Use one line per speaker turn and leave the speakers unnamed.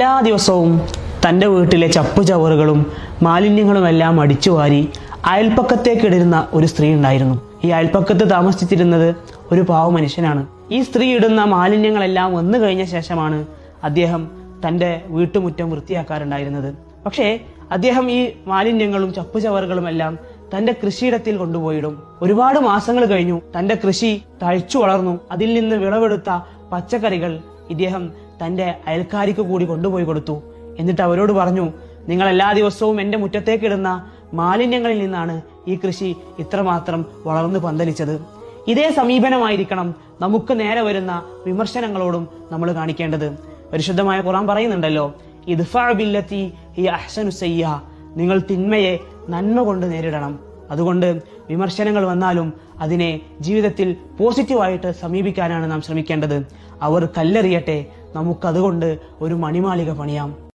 എല്ലാ ദിവസവും തൻ്റെ വീട്ടിലെ ചപ്പുചവറുകളും മാലിന്യങ്ങളുമെല്ലാം അടിച്ചുവാരി അയൽപ്പക്കത്തേക്കിടുന്ന ഒരു സ്ത്രീ ഉണ്ടായിരുന്നു. ഈ അയൽപ്പക്കത്ത് താമസിച്ചിരുന്നത് ഒരു പാവ മനുഷ്യനാണ്. ഈ സ്ത്രീ ഇടുന്ന മാലിന്യങ്ങളെല്ലാം വന്നു കഴിഞ്ഞ ശേഷമാണ് അദ്ദേഹം തൻ്റെ വീട്ടുമുറ്റം വൃത്തിയാക്കാറുണ്ടായിരുന്നത്. പക്ഷേ അദ്ദേഹം ഈ മാലിന്യങ്ങളും ചപ്പുചവറുകളും എല്ലാം തൻ്റെ കൃഷിയിടത്തിൽ കൊണ്ടുപോയിടും. ഒരുപാട് മാസങ്ങൾ കഴിഞ്ഞു. തൻ്റെ കൃഷി തഴച്ചു വളർന്നു. അതിൽ നിന്ന് വിളവെടുത്ത പച്ചക്കറികൾ ഇദ്ദേഹം തൻ്റെ അയൽക്കാരിക്ക് കൂടി കൊണ്ടുപോയി കൊടുത്തു. എന്നിട്ട് അവരോട് പറഞ്ഞു, നിങ്ങൾ എല്ലാ ദിവസവും എൻ്റെ മുറ്റത്തേക്ക് ഇടുന്ന മാലിന്യങ്ങളിൽ നിന്നാണ് ഈ കൃഷി ഇത്രമാത്രം വളർന്നു പന്തലിച്ചത്. ഇതേ സമീപനമായിരിക്കണം നമുക്ക് നേരെ വരുന്ന വിമർശനങ്ങളോടും നമ്മൾ കാണിക്കേണ്ടത്. പരിശുദ്ധമായ ഖുർആൻ പറയുന്നുണ്ടല്ലോ, ഇദ്ഫഅ ബില്ലത്തി ഹിയ അഹ്സനു സയ്യിഅ, നിങ്ങൾ തിന്മയെ നന്മ കൊണ്ട് നേരിടണം. അതുകൊണ്ട് വിമർശനങ്ങൾ വന്നാലും അതിനെ ജീവിതത്തിൽ പോസിറ്റീവായിട്ട് സമീപിക്കാനാണ് നാം ശ്രമിക്കേണ്ടത്. അവർ കല്ലെറിയട്ടെ, നമുക്കതുകൊണ്ട് ഒരു മണിമാളിക പണിയാം.